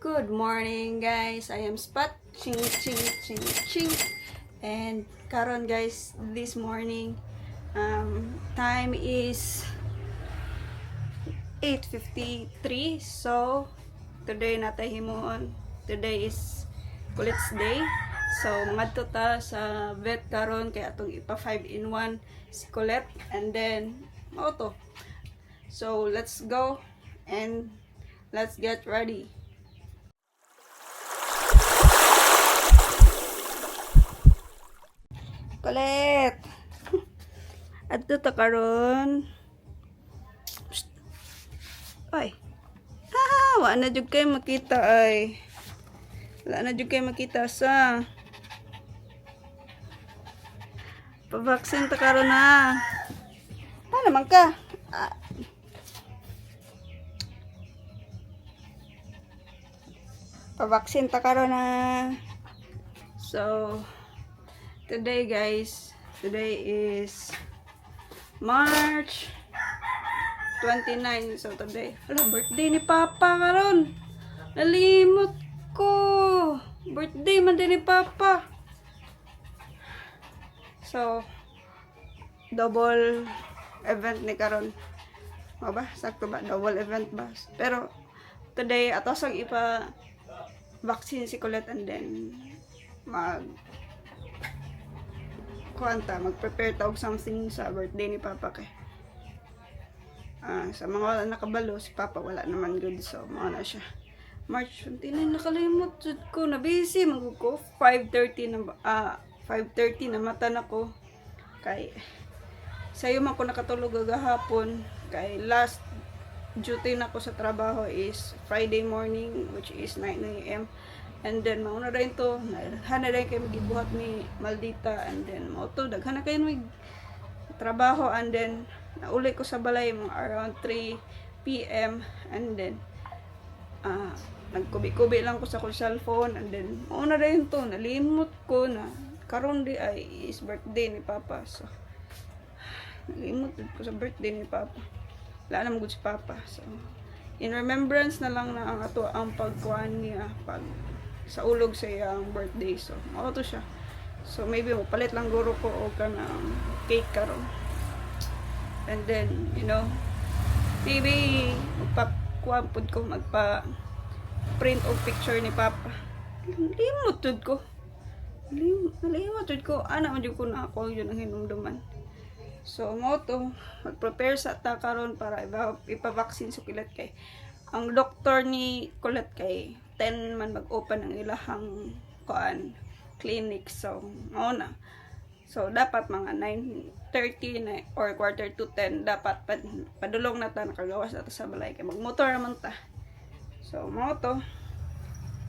Good morning guys, I am Spot ching ching ching ching. And karon guys, this morning time is 8:53. So today natay himuon. Today is Kulit's day. So ngadto ta sa vet karon kay atong ipa 5-in-1 si Colette, and then auto. So let's go and let's get ready. Colette, adto ta karon. Ay. Wa na jud kay makita ay. Wala na jud kay makita sa. Pa-vaccine ta karon na. Pa naman ka. Pa-vaccine ta karon na. So today guys, today is March 29. So today, birthday ni Papa karon. Nalimot ko. Birthday man din ni Papa. So double event ni karon. O ba? Sakto ba? Double event ba? Pero today atos ang ipa vaccine si Colette, and then mag-prepare ta og something sa birthday ni Papa kay. Sa mga wala nakabalo, si Papa wala naman good, so mga na siya. March 29, nakalimot jud ko, na busy magud ko. 5:30 na mata na ko. Kay sayo man ko nakatulog gahapon, kay last duty na ko sa trabaho is Friday morning, which is 9 AM. And then mauna rin to, hana rin kayo magibuhat ni Maldita, and then mauto daghan na kayo mag trabaho, and then nauli ko sa balay mga around 3 PM, and then nagkubi-kubi lang ko sa kong cellphone, and then mauna rin to, nalimot ko na karon di ay is birthday ni Papa. So nalimot ko sa birthday ni Papa, wala naman good si Papa. So in remembrance na lang na ang ato ang pagkuhan niya pag sa ulog sa iyang birthday. So mao to siya. So maybe mapalit lang guro ko o kanang cake karon, and then maybe magpakuha pud ko, magpa print og picture ni Papa. Limot jud ko, nalimot jud ko, ana man jud ko na ako yun ang hinumduman. So mao to, mag-prepare sa ta karon para ipa-vaccine sa Colette. Kay ang doktor ni Colette kay 10 man mag-open ang ilahang clinic. So mao na, so dapat mga 9:30 na or quarter to 10 dapat padulong na ta, nakagawas na ta sa balay kay magmotor naman ta. So mao to,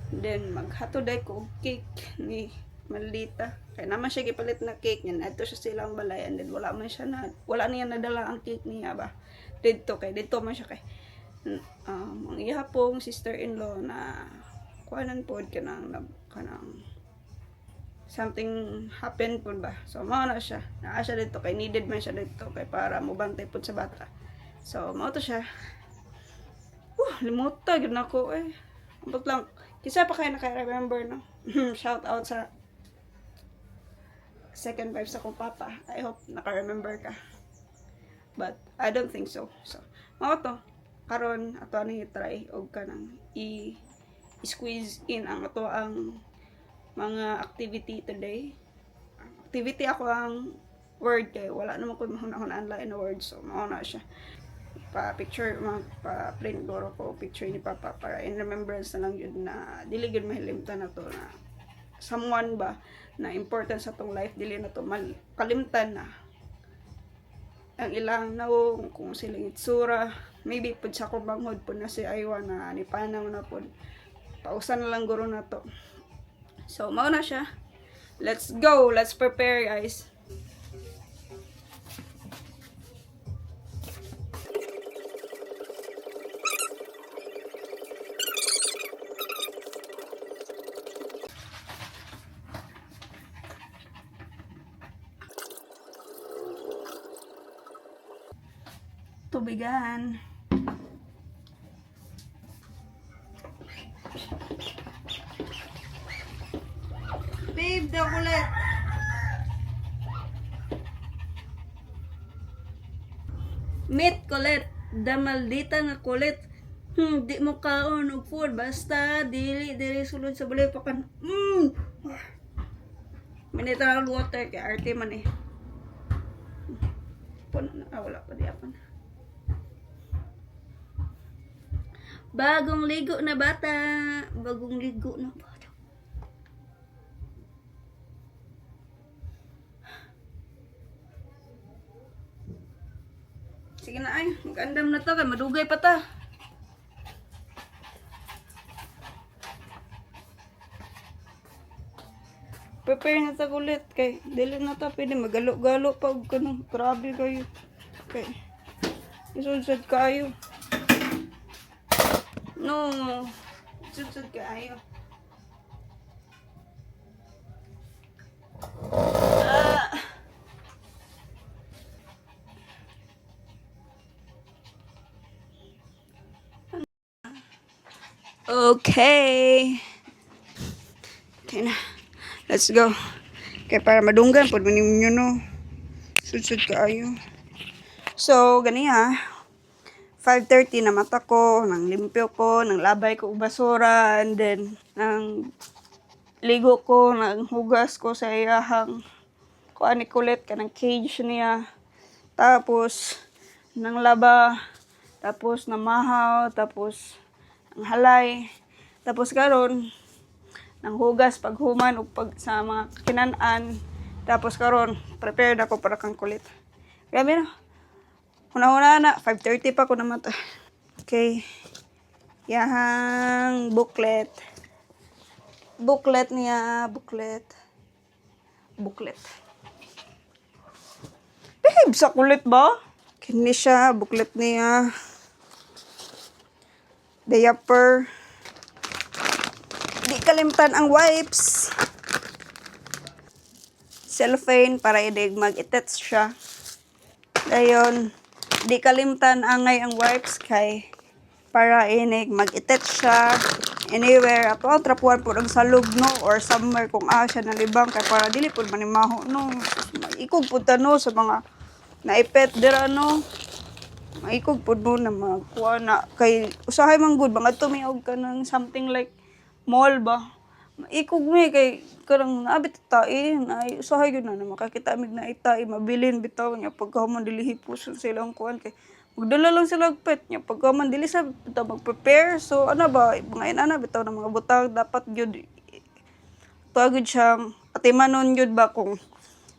then maghatuday ko cake ni Maldita, kay naman siya gipalit na cake niya adto sa silang balay, and then wala niya nadala ang cake niya ba dito, kay dito man siya kay ang iya pong sister-in-law na kuanan pod kanang something happened po ba. So mao na siya, naa siya dito kay needed man siya dito kay para mobantay pod sa bata. So mao to siya. Limuta gyud nako ambot lang kisa pa kay naka-remember no. Shout out sa second wife sa kong Papa. I hope naka-remember ka, but I don't think so. So mao to karon ato ni try og kanang i-squeeze in ang ato ang mga activity today. Activity ako ang word kay wala naman ko mahunahon online na word, so mao na siya. Pa-picture, pa-print goro ko picture ni Papa para in remembrance na lang yun, na dili gyud mahilimtan na to, na someone ba na important sa tong life, dili na to kalimtan na ang ilang naong kung silang itsura. Maybe pud sa kubanghod po na si Aywa na ni panaw na po, pausan na lang guro na to. So mao na siya, let's go, let's prepare guys. Tubigan. daw kulit. Meat kulit. Damaldita nga kulit. Di mo kaon og food. Basta, dili sulod sa balay pakan. Mineral water kay arte man eh. Puno na. Wala pa di ako na. Bagong ligo na bata. Bagong ligo na bata. Sige na ay, mag-andam na to kay madugay pa ta. Prepare na ta ulit kay dili na ta pwede magalo-galo pa og kanang grabe kayo. Okay. Isudsud kayo. No. Isudsud kayo. Okay. Okay na. Let's go. Kaya para madunggan po ninyo no. Sudsud kaayo. So, gani ha. 5:30 na mata ko, nang limpyo ko, nang labay ko basura, and then nang ligo ko, nang hugas ko sa iyahang kuan ni kulit kanang cage niya. Tapos nang laba, tapos namahaw, tapos ang halay. Tapos karon nang hugas paghuman ug pag sa mga kinan-an. Tapos karon prepared ako para kang kulit. Grabe na. Una-una na 5:30 pa ko na mata. Okay. Yahang booklet. Booklet niya, booklet. Babe, sa kulit ba? Kini siya, booklet niya. Diaper. Di kalimtan ang wipes. Cellophane para idig mag-attach siya. Dayon, di kalimtan angay ang wipes kay para inig mag-attach siya anywhere. Ato ang trapuan po ang salog no or somewhere kung siya nalibang kay para dili po manimaho no. Ikog po no sa mga naipet dira no. Maikog po doon na magkuha na. Kay usahay man good, mga tumiog ka ng something like mall ba. Maikog mi kay karang nabit tae. Usahay yun na makakita mig na itai. Mabilin bitaw niya pagkaman dili hipuson silang kuhan. Kay magdala lang sila pet niya. Pagkaman dili sa bitaw mag-prepare. So ano ba, mga inana bitaw na mga butang. Dapat yun, tawagod siyang atimanon yun ba kung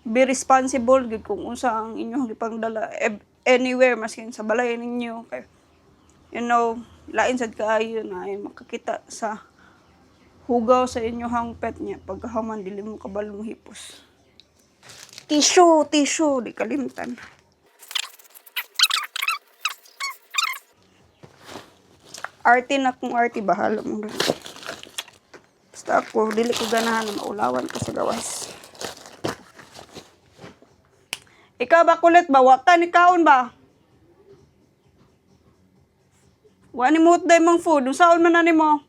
be responsible yun kung unsa ang inyong ipangdala anywhere maskin sa balay ninyo kay you know lain sad kaayo na ay makakita sa hugaw sa inyong pet niya pagkahuman dili mo kabalong hipos. Tissue di kalimtan. Arty na kung arty bahala mo rin. Basta ako dili ko ganahan na maulawan ko sa gawas. Ikaw ba kulit ba? Waka ni kaon ba? Wani mo day mang food. Usaon man na ni mo?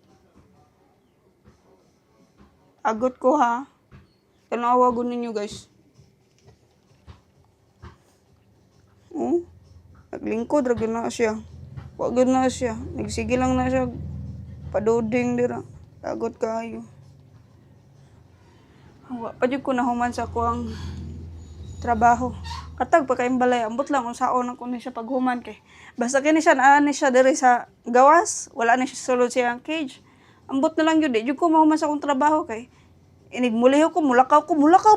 Agot ko ha. Tanawa ko ninyo guys. Naglingkod ragin na siya. Wagod na siya. Nagsige lang na siya. Paduding dira. Agot kayo. Pa jud ko nahuman sa kuang trabaho. Katag pa kayong balay, ambot lang kung saon ako ni siya paghuman kay. Basta kini siya ni siya diri sa gawas, wala ni siya sulod siya ang cage. Ambot na lang yun, di ko mahuman sa akong trabaho kay. Inigmuliho ko, mulakaw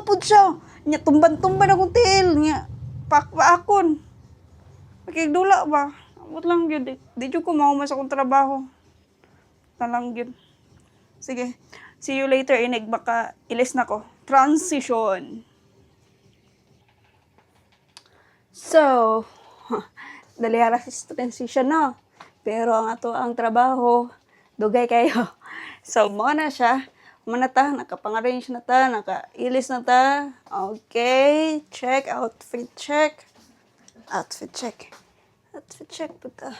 pud siya. Nya tumban-tumban akong tiil, nya paakon. Makigdula ba? Ambot lang yun, di ko mahuman sa akong trabaho. Talang yun. Sige, see you later, inig baka ilis na ko. Transition. So, dali ara sa transition no. Pero ang ato ang trabaho, dugay kayo. So, mo na siya. Manata, nakapangarrange na ta, nakailis na ta. Okay, check, outfit check. Outfit check po ta.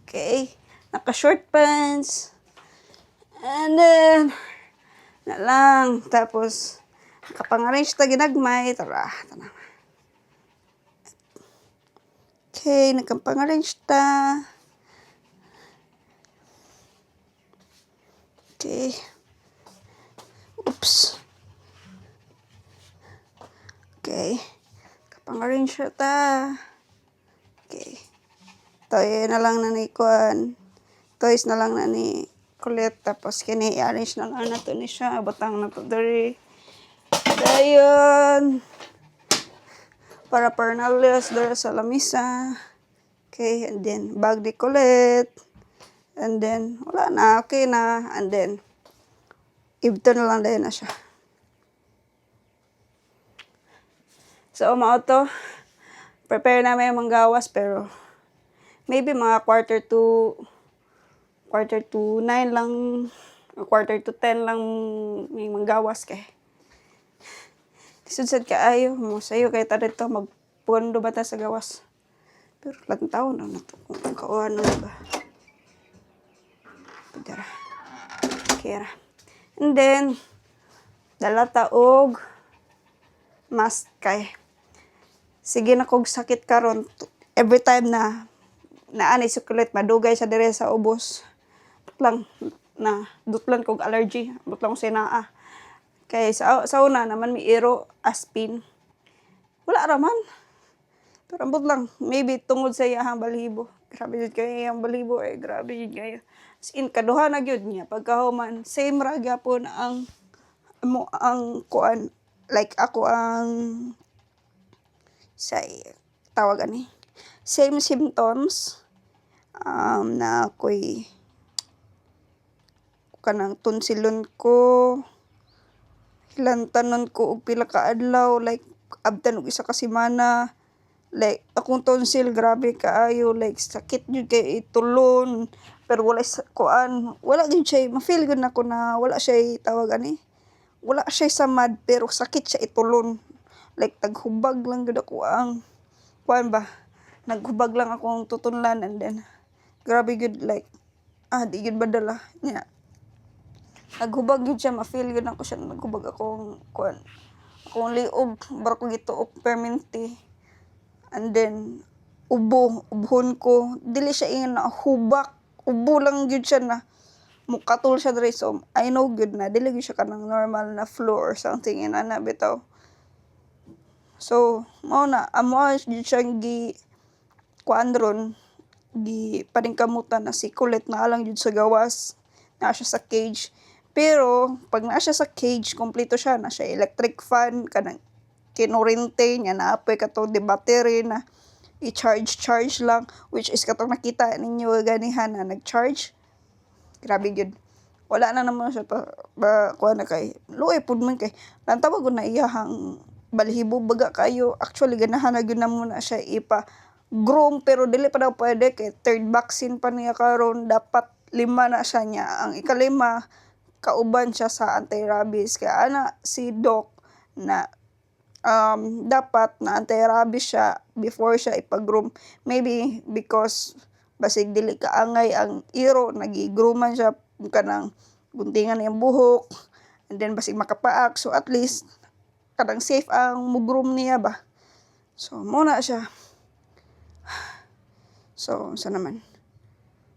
Okay, naka-short pants. And then, Na lang. Tapos, kapang-arrange ta ginagmay. Tara. Okay, nagkapang-arrange ta. Okay. Oops. Okay. Kapang-arrange ta. Okay. Toy na lang na ni Kuan. Toys na lang na ni Kulit. Tapos kini i-arrange na lang na to ni siya. Butang na to dari. Dayon. Para parnalias dari sa lamisa. Okay. And then bag ni Kulit. And then wala na. Okay na. And then ibto na lang dayon na siya. So mao to. Prepare na may manggawas pero maybe mga quarter to 9 lang, quarter to 10 lang may manggawas kay. Sudsad kaayo mo sayo kay ta dito magpundo ba ta sa gawas. Pero lang taon na to kung kaano ba. Pagdara. Kaya. And then dala ta og mask kay. Sige na kog sakit karon every time na ani sukulit madugay sa dire sa ubos lang na dutlan kog allergy dutlan ko sinaa kay sa una naman mi iro aspin wala raman pero ambot lang maybe tungod sa iyang balahibo grabe jud kay iyang balahibo grabe jud kayo as in kaduha na gyud niya pagkahuman same ra gyapon ang kuan like ako ang say tawag ani same symptoms na ako'y kanang tonsilon ko hilantanon ko og pila ka adlaw like abtan og isa ka semana like akong tonsil grabe kaayo like sakit jud kay itulon pero wala kuan wala gyud siya ma-feel gud nako na wala siya tawag ani wala siya samad pero sakit siya itulon like taghubag lang gud ako ang kuan ba naghubag lang akong tutunlan and then grabe good like di gud badala niya naghubag gud siya ma-feel gud ako siya naghubag akong kuan akong liog bara ko gituok permanente and then ubhon ko dili siya ingon na hubak ubo lang gud siya na mukatul siya diri so I know good na dili gud siya kanang normal na flu or something inana bitaw so mao na amo gud siya gi kuandron di paningkamutan na si Kulit na lang jud sa gawas na siya sa cage pero pag na siya sa cage kompleto siya na siya electric fan kanang kinorente niya na apoy kato de battery na i-charge lang which is katong nakita ninyo ganihan na nag-charge grabe gyud wala na naman siya ba kuan na kay luoy pud man kay nantawag ko na iyahang balhibo baga kayo actually ganahan na gyud na muna siya ipa groom pero dili pa daw pwede kay third vaccine pa niya karon dapat 5 na siya niya ang ika-5 kauban siya sa anti-rabies kaya ana si doc na dapat na anti-rabies siya before siya ipag-groom maybe because basig dili kaangay ang iro nagi-grooman siya kanang guntingan niyang buhok and then basig makapaak so at least kadang safe ang mo-groom niya ba so muna siya. So, sa naman.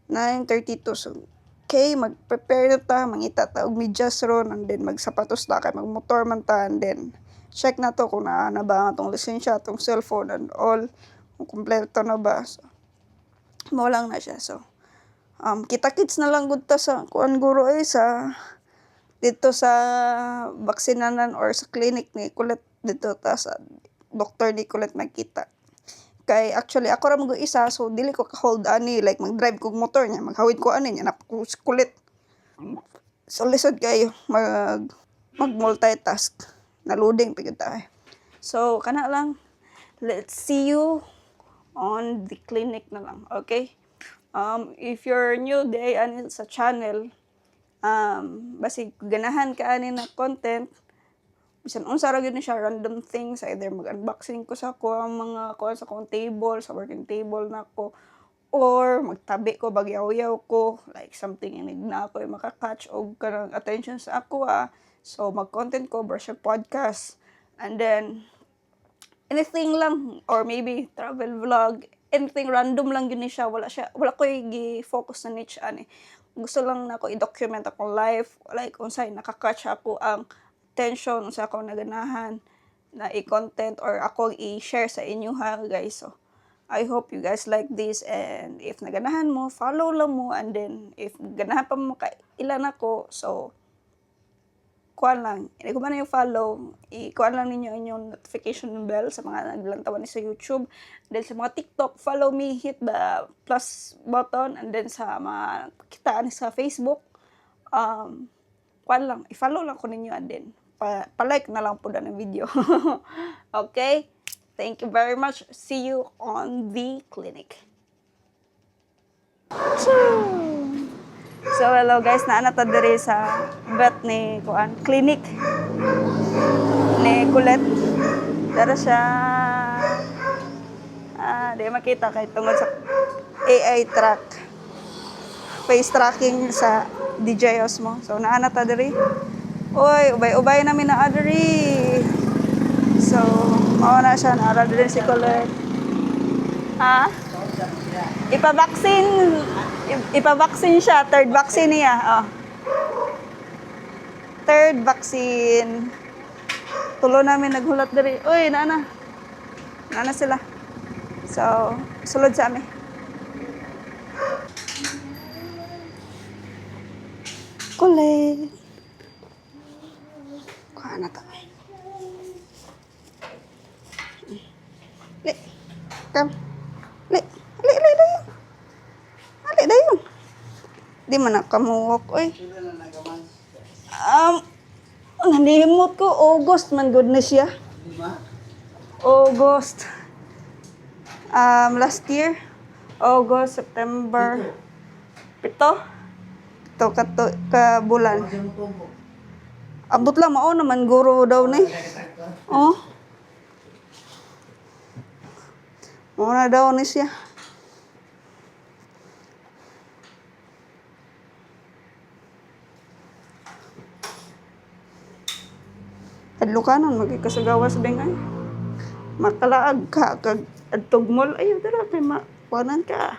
9:32. So, okay, mag-prepare na ta. Mangita ta og medyas ron. And then, magsapatos ta. Kay magmotor man ta. And then, check na to kung na ba nga tong lisensya, tong cellphone and all. Kung kompleto na ba. So, mo lang na siya. So, kita-kits na lang gud ta sa kuan guro sa dito sa baksinanan or sa clinic ni Kulit dito ta sa doktor ni Kulit magkita. Kay actually ako ra mag isa so dili ko ka-hold ani like mag-drive kog motor niya maghawid ko ani niya Kulit so lisod kayo mag-multitask na loading pigud ta so kana lang let's see you on the clinic na lang okay if you're new day ani sa channel basig ganahan ka ani na content bisan unsa ra gyud ni siya random things either mag-unboxing ko sa ko ang mga ko sa kong table sa working table nako or magtabi ko, bagyaw-yaw ko, like something inig na ako yung makakatch o kanang attention sa ako So, mag-content ko, brush your podcast. And then, anything lang, or maybe travel vlog, anything random lang yun siya. Wala ko i-focus na niche Gusto lang na ako i-document akong life, like unsay nakakatch ako ang attention, unsay ako naganahan na i-content or ako i-share sa inyo guys. So, I hope you guys like this, and if naganahan mo, follow lang mo, and then if ganahan pa mo ilan ako, so kuan lang, hindi ko man yung follow, kuan lang ninyo inyong notification bell sa mga naglantawan ni sa YouTube, then sa mga TikTok, follow me, hit the plus button, and then sa mga kitaan sa Facebook, kuan lang, i-follow lang ko ninyo, and then pa-like na lang po na ng video. Okay? Thank you very much. See you on the clinic. So hello guys, naanata diri sa vet ni clinic ni Kulet. Dara siya di makita kay tungod sa AI track. Face tracking sa DJ Osmo. So naanata diri. Oy, ubay-ubay namin na diri. So, mao na siya, naaral din si Colette. Ipabaksin siya, third vaccine niya. Third vaccine. Tulo namin naghulat diri. Uy, nana sila. So, sulod sa amin. Colette. Kuha na to. Kam. Ali dayon. Ali dayon. Di man nakamuwak, oy. Nalimot ko, August man goodness ya. August. Last year. August, September. Pito ka bulan. Abot lang, mao naman guro daw ni. Oh. Muna daw ni siya. Adlukanon, magkikasagawas bengay. Makalaag ka, kag adtugmol, ayaw dara, kay makuanan ka.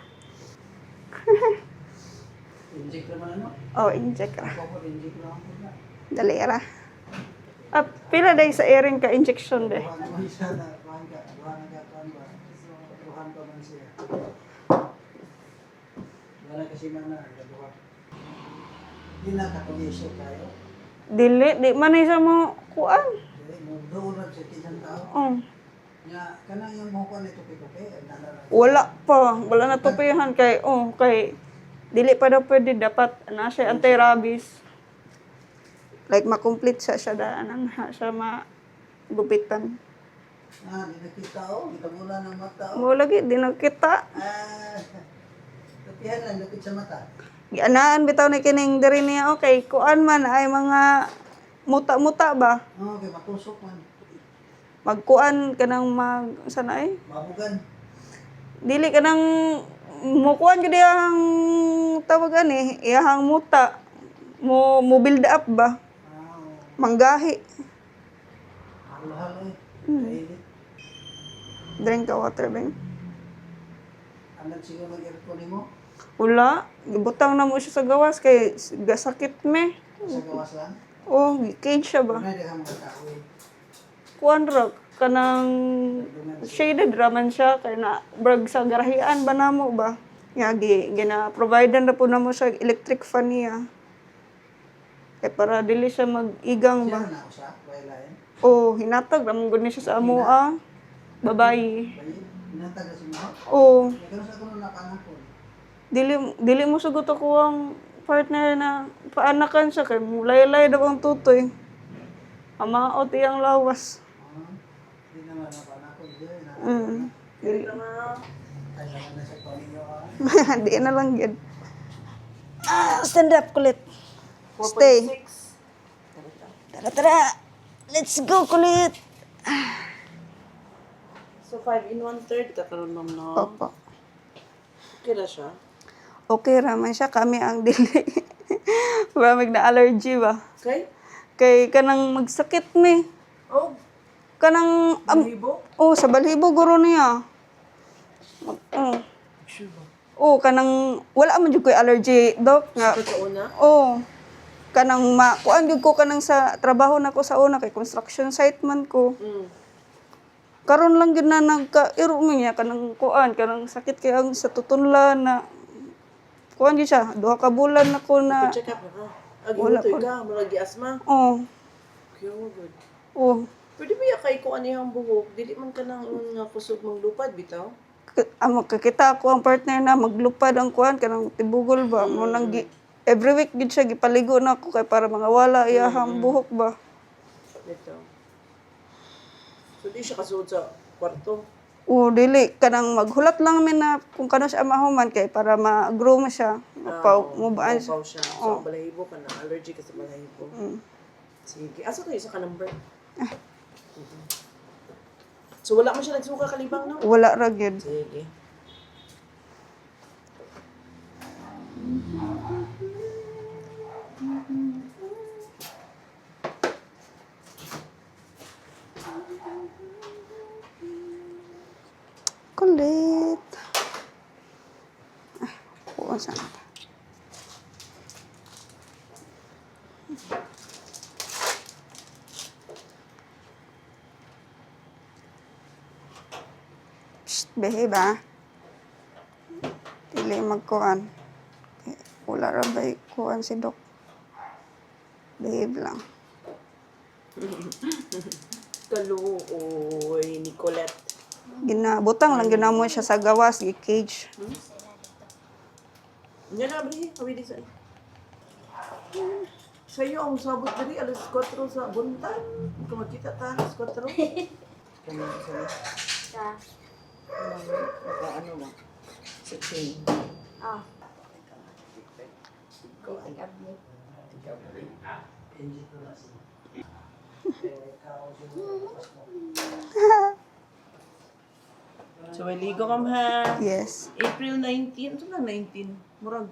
Inject naman ano? Oh, inject ra. Inject lang. Dali ra. Pila day sa airing ka injection de? Wala kasi mana nagaduha. Di na kapagisyo tayo. Di man isa mo kuan. Mo doon sa kitang tao. Oh. Nya kana yung mo ko nito pitupi. Wala na tupihan kay dili pa daw pwede dapat na siya anti-rabies. Like makomplete siya daanan siya magupitan. Di nakita kita mula ng mata Mo lagi di nakita. Tupihan lang dapit sa mata. Gianaan bitaw ni kining diri niya okay kuan man ay mga muta-muta ba? Okay, matusok man. Magkuan kanang sana ay? Mabugan. Dili kanang mukuan gyud ang tawagan iyahang muta. Mo build up ba? Manggahi. Halo-halo Drink ka water, beng. Anong siguro mag-aircon mo? Wala. Gibutang na mo siya sa gawas kay gasakit me. Sa gawas lang? Oh, cage siya ba? Ano yung mga kahoy? Kuan ra kanang shaded raman siya kay na brag sa garahian ba namo ba? Nga gina-providean na po namo siya electric fan niya. Kay para dili siya mag-igang ba. Siya na usa, wailain. Oh, hinatag ramon gud ni siya sa amo Babayi. Hinatag na si mo? Oh, Pero sa kuno nakanakon. dili mo sugot ako ang partner na paanakan siya kay mulay-lay daw ang tutoy. Amaot iyang lawas. Hindi naman nakanakon dyan. Dili Ay, naman na sa paninyo Di na lang yun. Stand up, kulit. Stay. Tara. Let's go, kulit. So 5 in 1/3 kakaroon ma'am no? Opo. Kira siya? Okay raman siya, kami ang dili. Maraming na allergy ba? Kay? Kay kanang magsakit me. Oh, Kanang balahibo? sa balhibo guro niya. Oh. Sure ba? Oh, kanang wala man jud koy allergy, dok nga. Sa una? Oh. Kanang kuan jud ko kanang sa trabaho nako sa una kay construction site man ko. Karon lang gid na nagka-iro niya kanang kuan, kanang sakit kay ang sa tutunlan na kuan gyud siya, 2 ka bulan na ko na. Check up na ka. Agi Wala mo pa. ka, malagi asma. Oh. Kaya mo good. Oh. Pwede ba kay ko anihang buhok? Dili man ka nang nga kusog mong lupad, bitaw? Kakita ko ang partner na maglupad ang kuan kanang tibugol ba mo nang every week gid siya gipaligo na ako kay para mga wala iyahang buhok ba. Bitaw. So, di siya kasuod sa kwarto. O dili kanang maghulat lang min na kung kano siya mahuman kay para ma-grow mo siya mubaan siya. Mapaw siya. So, ang balahibo ka na. Allergy ka sa balahibo. Sige. Asa kayo sa ka-number? So, wala man siya nagsuka kalibang, no? Wala ra gyud. Sige. Kulit. Kuan sa behave ba? Dili magkuan. Wala ra ba kuan si Dok? Behave lang. Kaluoy, Nicolette. Ginabutang lang ginamo siya sa gawas, gi-cage. Yan na, Bri. Kami di sa... Sa'yo ang sabot diri, alas 4 sa buntag. Kung magkita ta, alas 4. Kami sa Sa, ano ba? Sa chain. tablet. So, may ligo kam ha. Yes. April 19. Ito lang 19. Murag.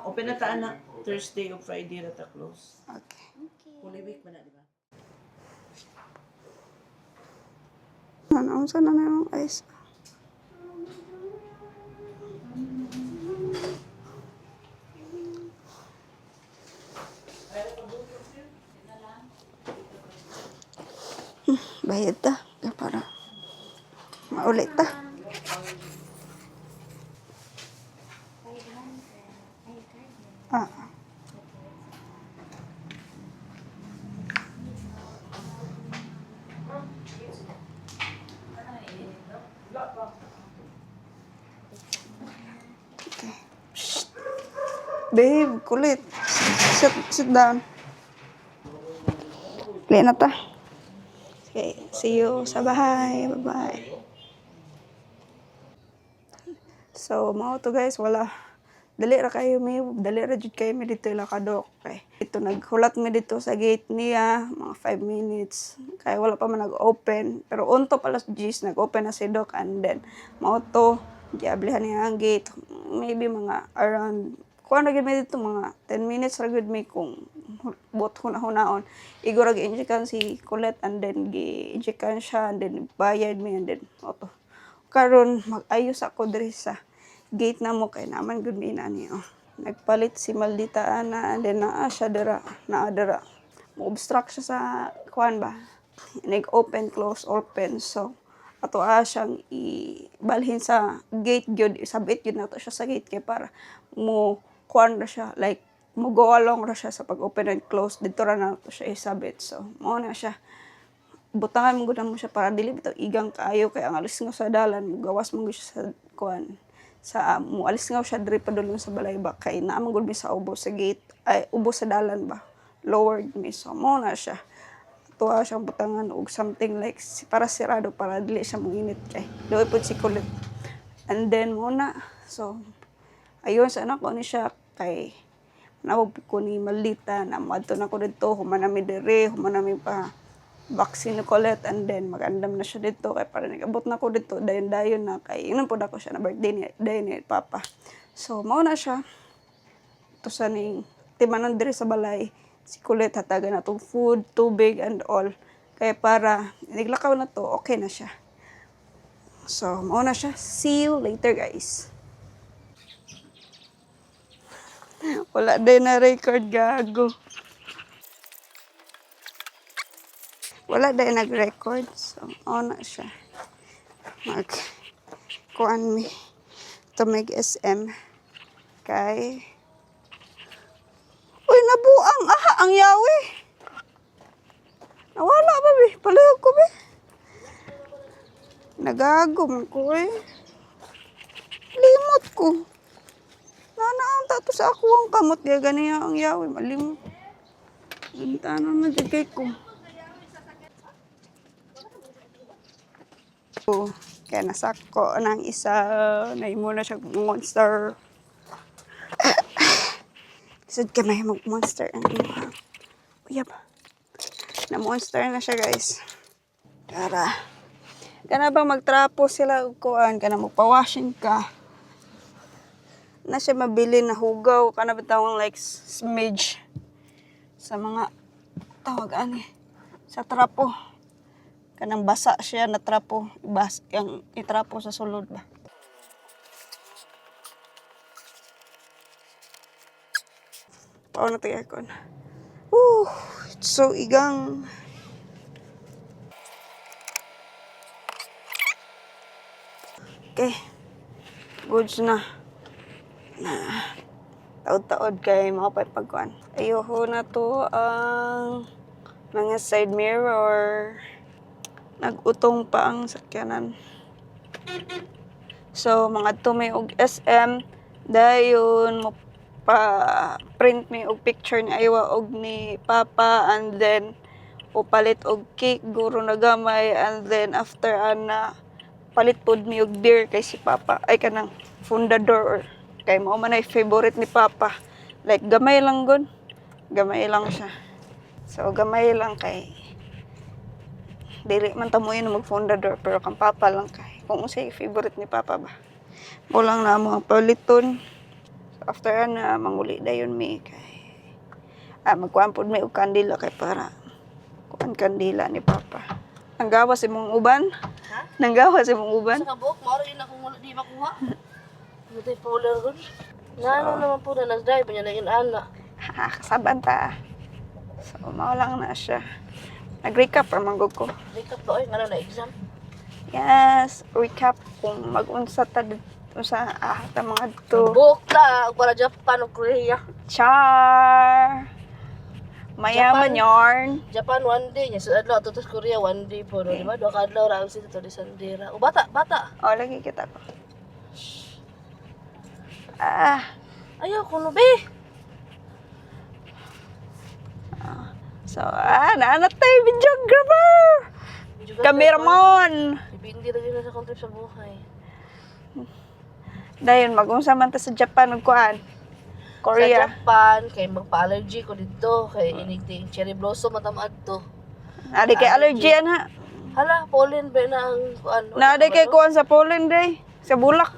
Open na ta na. Thursday o Friday na ta close. Okay. Holy week man na, di ba? Ano sa na yung ice? Bayad ta. Para maulit ta. Ah. Okay. Shh. Babe, kulit. Sit down. Play na ta. Okay, see you sa bahay. Bye-bye. So, mao to guys, wala. Dali ra kayo may, dali ra jud kayo mi dito ila kadok. Okay. Ito naghulat mi dito sa gate niya, mga 5 minutes. Kaya wala pa man nag-open. Pero unto pala G's, nag-open na si Doc and then mao to, giablihan niya ang gate. Maybe mga around kuha na gid mi dito mga 10 minutes ra gid mi kung bot hunaon. Igor gi-injectan si Colette and then gi-injectan siya and then bayad mi and then auto. Karon mag-ayos ako diri sa gate na mo kay naman gud mi nani nagpalit si Maldita ana and then naa siya dira mo obstruct siya sa kuan ba nag-open close open so ato siyang ibalhin sa gate gyud isabit gyud nato siya sa gate kay para mo kuan ra siya like mo go along ra siya sa pag-open and close dito ra nato siya isabit so mao na siya butangan mo gud mo siya para dili bitaw igang kaayo kay ang alis nga sa dalan mo gawas mo siya sa kuan sa mo alis nga siya diri padulong sa balay ba kay naa man gud mi sa ubo sa gate ay ubo sa dalan ba lowered mi so mo na siya tuwa siyang butangan og something like para sirado para dili siya moinit kay doy pud si Colette and then mo na so ayon sa anak ko ni siya kay nawag ko ni Maldita na madto na ko dito human mi diri human mi pa vaccine ulit and then magandam na siya dito kay para nagabot na ko dito dayon na kay inon po ako siya na birthday ni Papa. So mao na siya to sa ning timanon diri sa balay si Kulit hatagan na tong food, tubig and all kay para niglakaw na to okay na siya. So mao na siya. See you later guys. Wala din na record gago. Wala dahil nag-record. So, na siya. Kuan mi. Ito may SM. Kay. Uy, nabuang. Aha, ang yawi. Nawala ba, bi? Palihog ko, bi. Nagagom ko, eh. Limot ko. Nanaang tato sa ako ang kamot. Kaya ganiya ang yawi. Malimot. Gintano na digay ko. Kaya nasako ng isa na muna siya monster. Isod ka may monster ang imuha. Uyab. Na monster na siya guys. Tara. Kana bang magtrapo sila og kuan kana magpa-washing ka. Na siya mabili na hugaw kana bitawang like smidge sa mga tawag ani sa trapo. Kanang basa siya na trapo, yung itrapo sa sulod ba. Pao na tayo aircon. It's so igang. Okay. Goods na. Taod-taod kay mga pagkuan. Ayoko na to ang mga side mirror. Nag-utong pa ang sakyanan. So, mga tumay og SM, dayon mo pa print mi og picture ni Aywa og ni Papa and then upalit og cake guro na gamay and then after ana palit pod mi og beer kay si Papa ay kanang fundador or kay mao man ay favorite ni Papa. Like gamay lang gon. Gamay lang siya. So, gamay lang kay dili man ta mo yun mag-fundador pero kang Papa lang kay kung unsay favorite ni Papa ba mo lang na mga paliton. So, after na manguli dayon mi kay magkuan pod mi og kandila kay para kuan kandila ni Papa. Nanggawas imong uban? Ha? Nanggawas imong uban? Sa kabuk, mao rin akong di makuha. Mutay polar ron. Ngano naman po na nag-drive niya na inana. Kasaban ta. So mao lang na siya. Nag-recap or manggog ko. Recap ba oy ngano na exam? Yes, recap kung mag-unsa ta dito sa ta mga to. Book ta para Japan o Korea. Char! Mayaman yarn. Japan one day nya sa adlaw to Korea one day po no, di ba? Duha ka adlaw ra si to di Sandera. O bata. O, lagi kita ko. Ayaw ko no be. So, naanat tayo, videographer! Cameraman! Ibindi ra gyud sa kontrip sa buhay. Dayon, mag-unsa man ta sa Japan ug kuan. Sa Korea. Japan kay magpa-allergy ko dito kay inigting cherry blossom matamad to. Nadi kay allergy ana. Hala, pollen ba na ang ano? Nadi kay kuan sa Poland day. Sa bulak.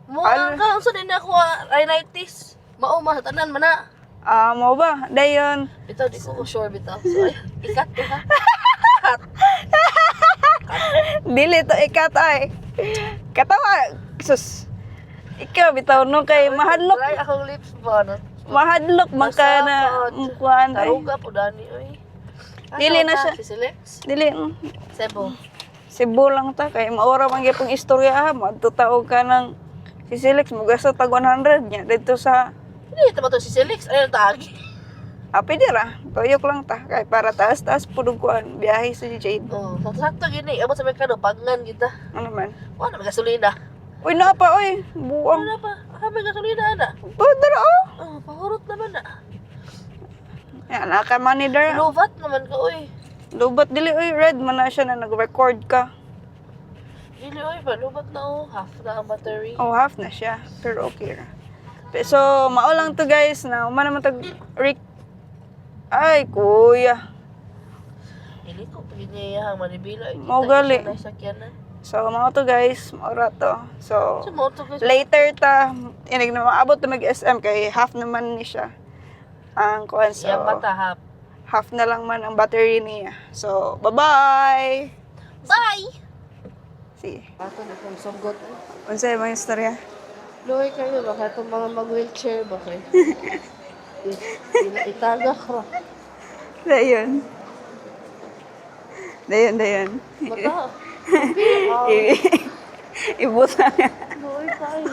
Mo ka unsa din ako rhinitis. Mao ma sa tanan man na. Mo ba? Dayon. Bitaw di ko sure bitaw. So, ikat ko ha. Dili to ikat ay. Katawa. Sus. Ikaw bitaw no kay mahadlok. Try akong lips ba no? Mahadlok man ka na kuan ay. Taruga po dani oy. Dili na siya. Sisilex. Dili. Sebo. Cebu lang ta kay maura man gyapong istorya ha. Magtutaog ka ng sisilex mo gasto tag 100 nya dito sa Hindi tama to sisilex. Ayun tagi. pwede ra. Tuyok lang ta kay para taas-taas pudog kuan biyahe sa Jade. Oh, sakto gini. Abot sa merkado pangan kita. Ano man? Wala may gasolina. Uy na pa oy. Buang. Wala pa. May gasolina na. Padara oh. Oh, pahurot naman na. Yan naka money dar. Lovat naman ka oy. Lubat dili oy red man na siya na nag-record ka. Dili oy pa lovat na oh. Half na ang battery. Oh, half na siya. Pero okay ra. So, mao lang to guys na umana man tag Rick. Ay, kuya. Dili ko paginiya manibila. Mao gali. Sa sakyanan. So, mga to guys, maura to. So, Sa mo to guys. later ta, inig na maabot na mag-SM kay half naman ni siya. Ang kuhan, so, Yang matahap. half na lang man ang battery niya. So, bye-bye! Bye! Sige. Ato na kung sugot. Unsay mga istorya? Loy kayo, baka itong mga mag-wheelchair ba kayo? Itaga ko. Dayon. Dayon. Mata. Ibuta nga. Loy kayo.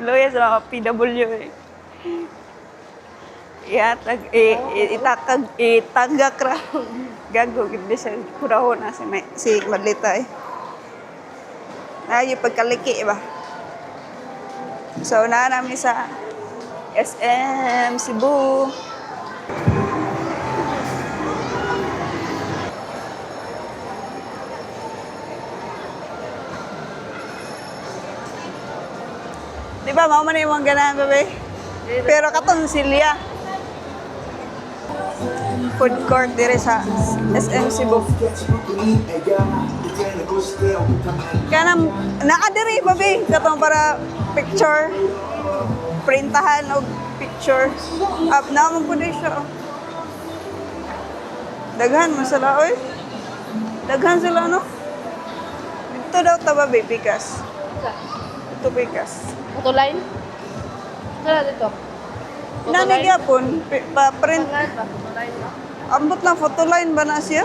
Loy sa mga PW eh. Itagak ra. Gago, gindi siya. Kurahon na si Madlita eh. Yung pagkaliki ba? So, namin sa SM Cebu. Di ba, mao man yung mga ganahan, bebe? Pero katong silya. Food court dire sa SM Cebu. Kanang nakadiri babe katong para picture printahan og picture up na mo pud siya. Daghan man sila oy. Daghan sila no. Dito daw ta babe pikas. Ito pikas. Photo line? Saan dito? Nani gyapon pa print. Pangan ba? Photo line ba? Ambot lang photo line ba na siya?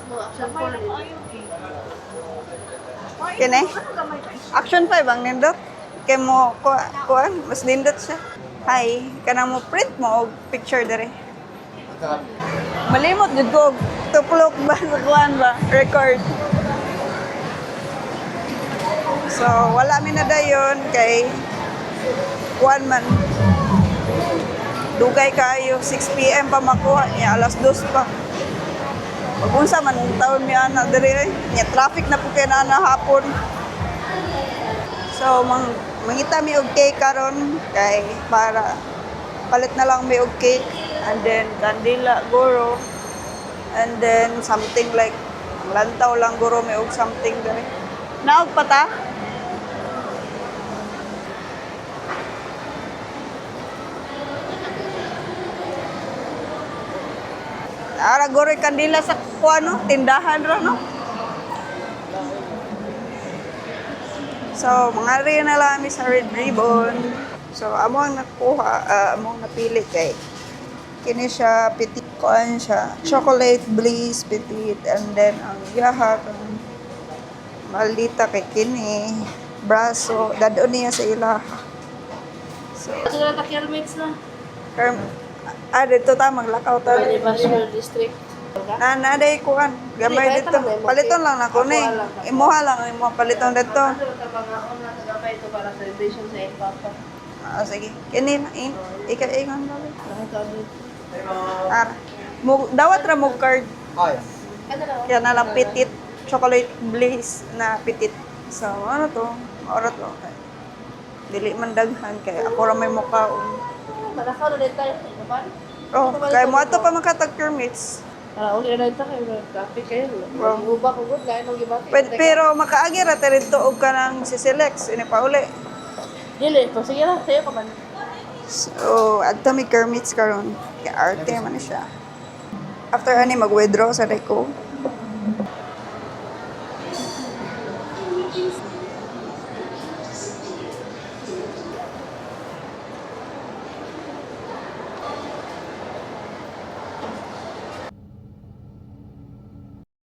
Mo action 4 din. Kini? Action 5 ang nindot. Kay mo kuan, mas nindot siya. Hi, kanang mo print mo og picture dere. Malimot jud ko og tuplok ba sa kuan ba record. So wala mi na dayon kay kuan man. Dugay kayo 6 PM pa makuha niya alas 2 pa. Pag-unsa man ang taon mi ana diri nya traffic na po kay na hapon. So mangita mi og cake karon kay para palit na lang mi og cake and then kandila guro and then something like lantaw lang guro mi og something diri. Naog pa ta? Ara guro kandila sa kuano tindahan ra no. So, mga rin na lang sa red ribbon. So, amo ang nakuha, amo ang napili kay kini siya petit kuan siya, chocolate bliss petit and then ang yaha kang maldita kay kini braso dadon niya sa ilaha. So, Ito na takil mix na. dito ta maglakaw ta. Bonifacio District. Na day kuan, gamay dito. Paliton lang na ko ni. Imuha lang imo paliton dito. Ano ta mga una tagapay ito para celebration sa Papa. Sige. Kini ika-ingon daw. Nakakabit. Dawat ra mo card. Ay. Ano na? Kaya na lang petit chocolate bliss na petit. So ano to? Ora to. Dili man daghan kay ako ra may mukhaon. Malakaw na din tayo. Ano ba? Oh, kay mo ato pa makatag permits. Uli na ito kayo. Traffic kayo. Uba ko good. Lain ng gibati. Pero makaagi ra ta rin og kanang si Selex ini pa uli. Dili. So, sige na. Sa'yo ka man. So, adto mi permits karon. Kay arte man siya. After ani mag-withdraw sa Reco.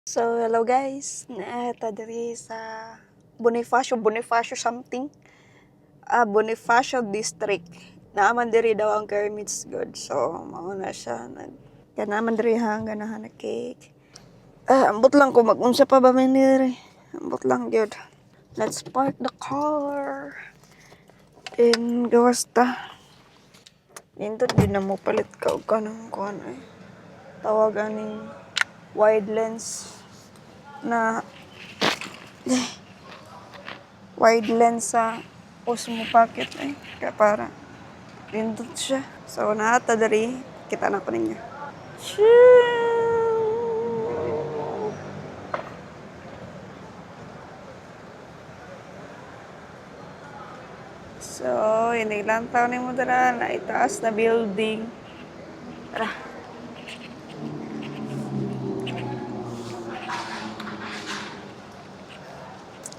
So, hello guys. Naata diri sa Bonifacio something. Bonifacio District. Naaman diri daw ang Kermit's good. So, mauna siya. Kaya naman diri hang ganahan na cake. Ambot lang ko mag-unsa pa ba may diri. Ambot lang gyud. Let's park the car. And gawas ta. Nindot din na mo palit ka og kanang kuan ay. Tawag aning wide lens na wide lens sa Tapos mo packet eh. Kaya para pindot siya. So, naata dari. Kita na ko ninyo. So, hindi lang taon ni mo dara na itaas na building. Tara.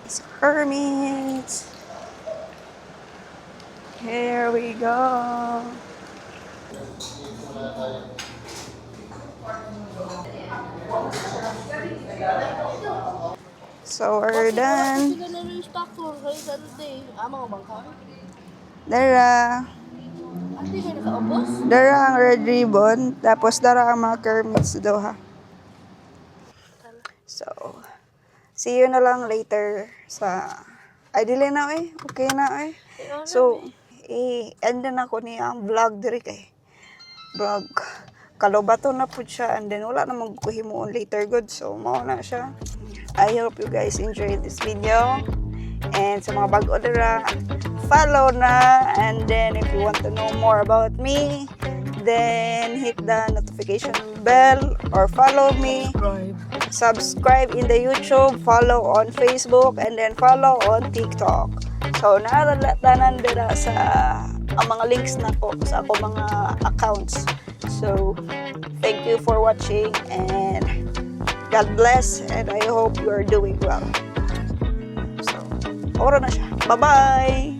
It's Hermes. Here we go. So, we're done. Sila na yung stock tour kayo sa day. Mga bangka. Dara. Ate, kayo nakaubos? Dara ang red ribbon. Tapos dara ang mga kermits do ha. So, see you na lang later sa... Ay, dili na eh. Okay na eh. So, i-end na ako ni ang vlog diri kay. Vlog. Kalobato na po siya. And then, wala na magkuhimuon later good. So, mauna siya. I hope you guys enjoyed this video. And sa mga bago dira, follow na. And then, if you want to know more about me, then hit the notification bell or follow me. Subscribe in the YouTube, follow on Facebook, and then follow on TikTok. So, naaralatanan dira sa ang mga links na ko sa ako mga accounts. So, thank you for watching and God bless and I hope you are doing well. So, oro na siya. Bye-bye!